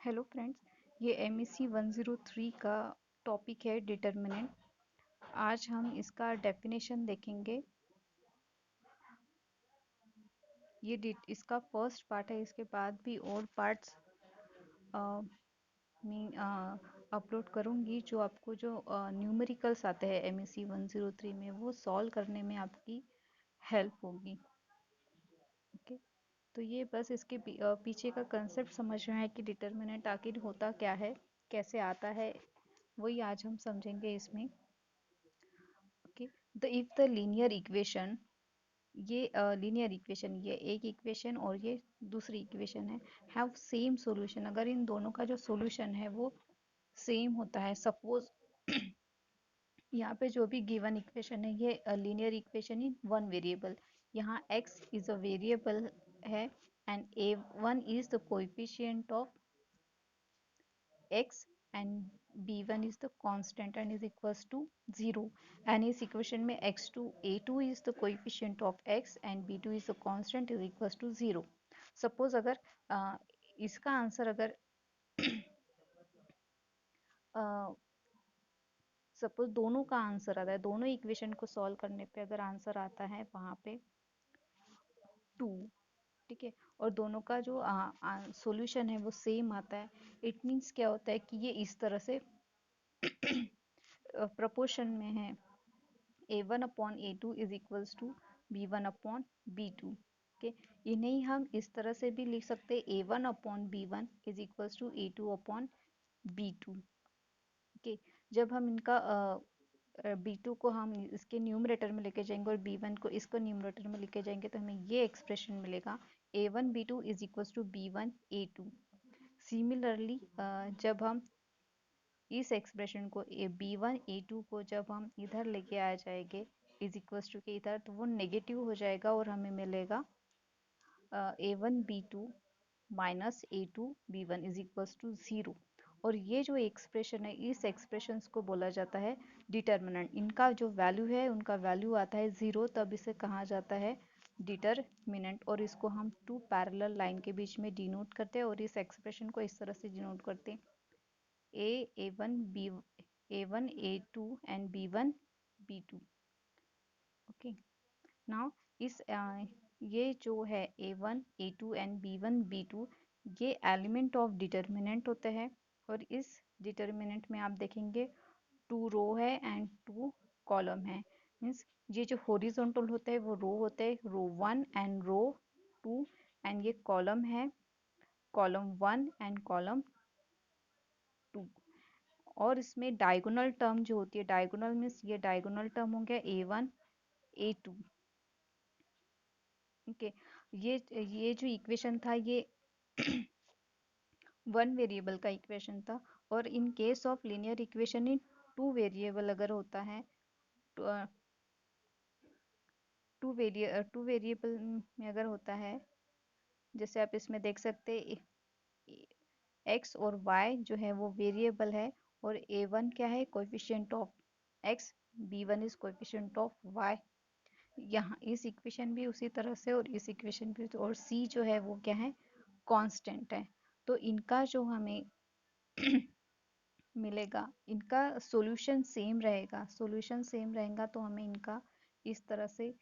Hello friends, ये MEC 103 का topic है डिटर्मिनेंट। आज हम इसका डेफिनेशन देखेंगे। इसका फर्स्ट पार्ट है। इसके बाद भी और पार्ट्स मैं अपलोड करूँगी जो आपको जो न्यूमेरिकल्स आते हैं MEC 103 में वो सॉल्व करने में आपकी हेल्प होगी। ओके, तो ये बस इसके पीछे का कंसेप्ट समझना है कि डिटर्मिनेंट आखिर होता क्या है, कैसे आता है, वही आज हम समझेंगे इसमें। Okay, the if the linear equation, ये लीनियर इक्वेशन, ये एक इक्वेशन और ये दूसरी इक्वेशन है, हैव सेम सॉल्यूशन। अगर इन दोनों का जो सॉल्यूशन है वो सेम होता है, सपोज यहाँ पे जो भी गिवन इक्वेशन है ये linear equation in one variable, यहाँ x इज अ वेरिएबल है and a1 is the coefficient of x and b1 is the constant and is equals to 0, and इस इक्वेशन में x2 a2 is the coefficient of x and b2 is the constant is equals to 0। Suppose अगर इसका answer अगर suppose दोनों का answer आता है, दोनों इक्वेशन को सॉल्व करने पे अगर आंसर आता है वहां पे 2, ठीक है, और दोनों का जो सॉल्यूशन है वो सेम आता है, इट मीन्स क्या होता है कि ये इस तरह से प्रपोर्शन में है, a1 upon a2 is equals to b1 upon b2। Okay, इन्हें हम इस तरह से भी लिख सकते हैं, a1 upon b1 is equals to a2 upon b2। Okay, जब हम इनका b2 को हम इसके न्यूमरेटर में लेके जाएंगे और b1 को इसको न्यूमरेटर में लेके जाएंगे तो हमें ये एक्सप्रेशन मिलेगा, a1 b2 is equals to b1 a2। Similarly जब हम इस एक्सप्रेशन को b1 a2 को जब हम इधर लेके आ जाएंगे इज इक्वल्स टू के इधर, तो वो नेगेटिव हो जाएगा और हमें मिलेगा a1 b2 minus a2 b1 is equals to 0। और ये जो एक्सप्रेशन है, इस एक्सप्रेशन को बोला जाता है डिटर्मिनेंट। इनका जो वैल्यू है, उनका वैल्यू आता है 0, तब इसे कहा जाता है डिटर्मिनेंट। और इसको हम टू पैरेलल लाइन के बीच में डिनोट करते हैं और इस एक्सप्रेशन को इस तरह से डिनोट करते हैं, a1 a2 and b1 b2। Okay, now इस ये जो है a1 a2 and b1 b2, ये एलिमेंट ऑफ डिटर्मिनेंट होते हैं। और इस डिटर्मिनेंट में आप देखेंगे 2 रो है एंड 2 कॉलम है। मीन्स ये जो हॉरिजॉन्टल होते हैं वो रो होते हैं, रो 1 एंड रो 2, एंड ये कॉलम है, कॉलम 1 एंड कॉलम 2। और इसमें डायगोनल टर्म जो होती है, डायगोनल मीन्स ये डायगोनल टर्म हो गया a1 a2। ओके, ये जो इक्वेशन था ये वन वेरिएबल का इक्वेशन था। और in case of linear equation in two variable अगर होता है, टू वेरिएबल में अगर होता है, जैसे आप इसमें देख सकते एक्स और वाई जो है वो वेरिएबल है, और a1 क्या है, coefficient of x, b1 is coefficient of y. यहाँ इस इक्वेशन भी उसी तरह से और इस इक्वेशन भी, और c जो है वो क्या है, कांस्टेंट है। तो इनका जो हमें मिलेगा, इनका सॉल्यूशन सेम रहेगा, सॉल्यूशन सेम रहेगा तो हमें इनका इस तरह से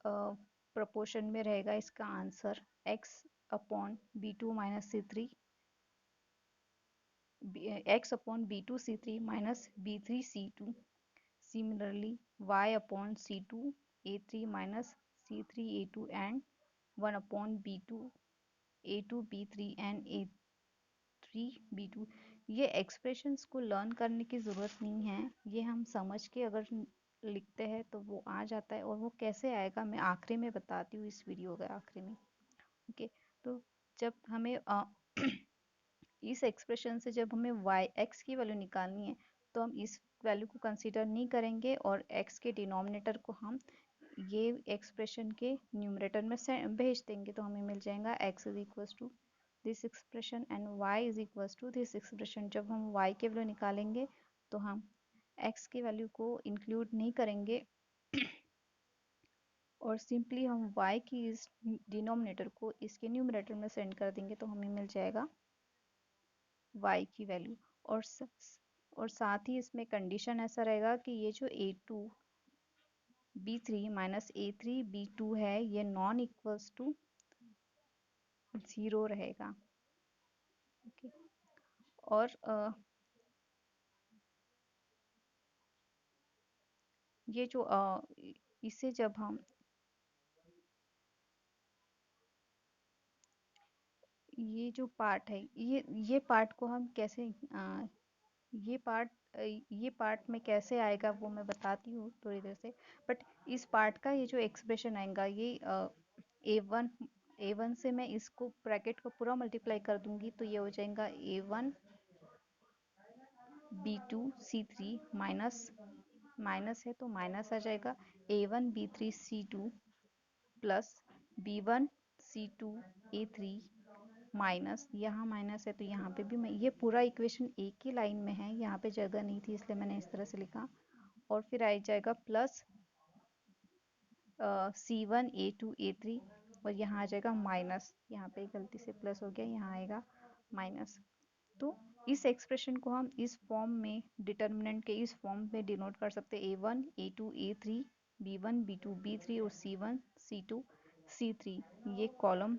प्रपोर्शन में रहेगा इसका answer, x upon b2 minus c3, x upon b2 c3 minus b3 c2। Similarly y upon c2 a3 minus c3 a2 and 1 upon b2 a2 b3 and a3 b2। ये एक्सप्रेशंस को learn करने की ज़रूरत नहीं है, ये हम समझ के अगर लिखते हैं तो वो आ जाता है। और वो कैसे आएगा मैं आखिरी में बताती हूँ, इस वीडियो के आखिरी में। ओके, तो जब हमें इस एक्सप्रेशन से जब हमें y x की वैल्यू निकालनी है तो हम इस वैल्यू को कंसीडर नहीं करेंगे और x के डिनोमिनेटर को हम ये एक्सप्रेशन के न्यूमरेटर में से भेज देंगे, तो हमें मिल जाएगा x is equals to this expression and y is equals to this expression. जब हम y के वैल्यू निकालेंगे तो हम x की वैल्यू को इंक्लूड नहीं करेंगे और सिंपली हम y की इस डिनोमिनेटर को इसके न्यूमरेटर में सेंड कर देंगे, तो हमें मिल जाएगा y की वैल्यू। और और साथ ही इसमें कंडीशन ऐसा रहेगा कि ये जो b3 माइनस a3 b2 है ये नॉन इक्वल्स टू 0 रहेगा। ओके। और ये जो इसे जब हम ये जो पार्ट है ये पार्ट को हम कैसे ये पार्ट ये पार्ट में कैसे आएगा वो मैं बताती हूँ थोड़ी देर से। बट इस पार्ट का ये जो एक्सप्रेशन आएगा ये ए वन से मैं इसको ब्रैकेट को पूरा मल्टीप्लाई कर दूंगी तो ये हो जाएगा A1 B2 C3 minus minus है तो माइनस आ जाएगा A1 B3 C2 plus B1 C2 A3 minus यहाँ माइनस है तो यहाँ पे भी मैं ये पूरा इक्वेशन एक ही लाइन में है, यहाँ पे जगह नहीं थी इसलिए मैंने इस तरह से लिखा। और फिर आ जाएगा प्लस C1 A2 A3 और यहाँ आ जाएगा माइनस, यहाँ पे गलती से प्लस हो गया, यहाँ आएगा माइनस। तो इस एक्सप्रेशन को हम इस फॉर्म में डिटर्मिनेंट के इस फॉर्म में डिनोट कर सकते हैं A1 A2 A3 B1 B2 B3 और C1 C2 C3। ये कॉलम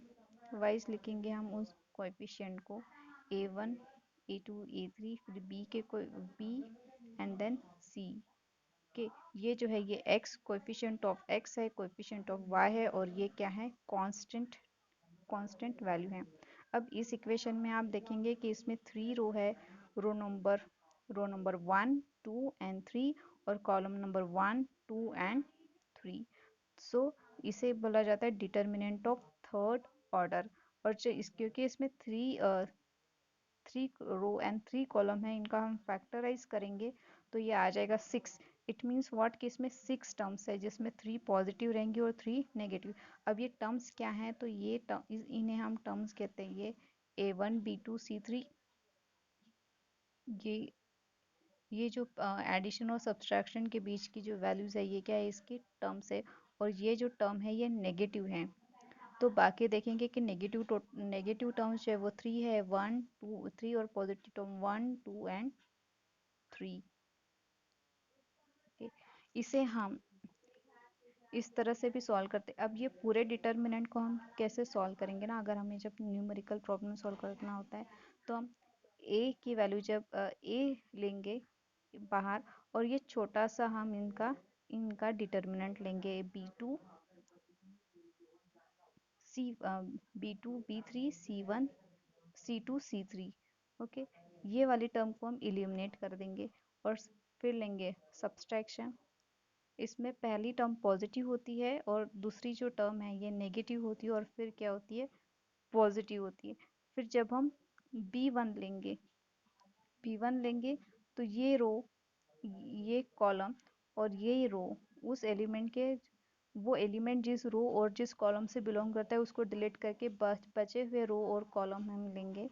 वाइज लिखेंगे हम उस कोएफिशिएंट को A1 A2 A3 फिर B के कोई B एंड देन C के। ये जो है ये x कोएफिशिएंट ऑफ x है, कोएफिशिएंट ऑफ y है और ये क्या है कांस्टेंट कांस्टेंट वैल्यू है। अब इस इक्वेशन में आप देखेंगे कि इसमें 3 रो है, रो नंबर 1 2 एंड 3 और कॉलम नंबर 1 2 एंड 3। सो इसे बोला जाता है डिटर्मिनेंट ऑफ थर्ड ऑर्डर। और जो इस क्योंकि इसमें 3 रो एंड 3 कॉलम है, इनका हम फैक्टराइज करेंगे तो ये आ जाएगा 6। इट मीन्स व्हाट कि इसमें 6 टर्म्स है जिसमें 3 पॉजिटिव रहेंगी और 3 नेगेटिव। अब ये टर्म्स क्या हैं तो ये इन्हें हम टर्म्स कहते हैं। ये A1 B2 C3 ये ये जो एडिशन और सब्सट्रैक्शन के बीच की जो वैल्यूज है ये क्या है इसकी टर्म्स है। और ये जो टर्म है ये नेगेटिव है। तो बाकी देखेंगे कि नेगेटिव टर्म्स जो है वो 3 है, 1 2 3 और पॉजिटिव टर्म 1 2 एंड 3। इसे हम इस तरह से भी सॉल्व करते। अब ये पूरे डिटर्मिनेंट को हम कैसे सॉल्व करेंगे ना, अगर हमें जब न्यूमेरिकल प्रॉब्लम सॉल्व करना होता है तो हम ए की वैल्यू जब ए लेंगे बाहर और ये छोटा सा हम इनका इनका डिटर्मिनेंट लेंगे सी B2 B3 C1 C2 C3। Okay. ये वाली टर्म को हम इलिमिनेट कर देंगे और फिर लेंगे सब्सट्रैक्शन। इसमें पहली टर्म पॉजिटिव होती है और दूसरी जो टर्म है ये नेगेटिव होती है और फिर क्या होती है पॉजिटिव होती है। फिर जब हम B1 लेंगे तो ये रो ये कॉलम और ये रो उस एलिमेंट के वो एलिमेंट जिस रो और जिस कॉलम से बिलोंग करता है उसको डिलीट करके बचे हुए रो और कॉलम हम लेंगे।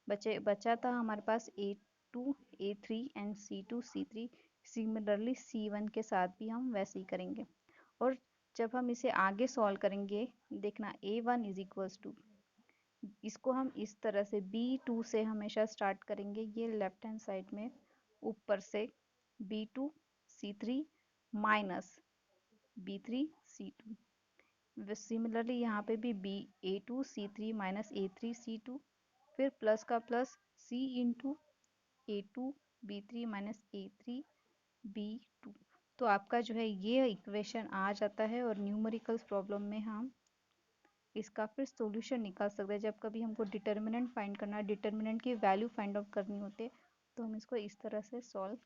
बचा था हमारे पास A2 A3 and C2 C3। Similarly C1 के साथ भी हम वैसे ही करेंगे। और जब हम इसे आगे सॉल्व करेंगे देखना A1 इज इक्वल्स टू, इसको हम इस तरह से B2 से हमेशा स्टार्ट करेंगे, ये लेफ्ट हैंड साइड में ऊपर से B2 C3 minus B3 C2। Similarly यहाँ पे भी A2 C3 minus A3 C2 फिर प्लस का plus C into A2 B3 minus A3 B2। तो आपका जो है ये इक्वेशन आ जाता है और न्यूमेरिकल्स प्रॉब्लम में हम इसका फिर सॉल्यूशन निकाल सकते हैं। जब कभी हमको डिटर्मिनेंट फाइंड करना है, डिटर्मिनेंट की वैल्यू फाइंड आउट करनी होती है तो हम इसको इस तरह से सॉल्व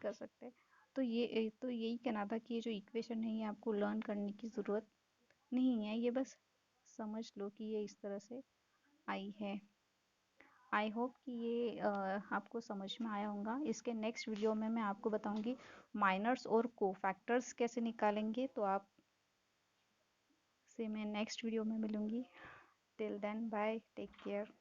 कर सकते हैं। तो ये तो यही कहना था कि ये जो इक्वेशन है ये आपको लर्न करने की ज़रूरत नहीं है, ये बस समझ लो कि ये इस तरह से आई है। आई होप कि ये आपको समझ में आया होगा। इसके नेक्स्ट वीडियो में मैं आपको बताऊंगी माइनर्स और कोफैक्टर्स कैसे निकालेंगे। तो आप से मैं नेक्स्ट वीडियो में मिलूंगी। Till then bye, take care.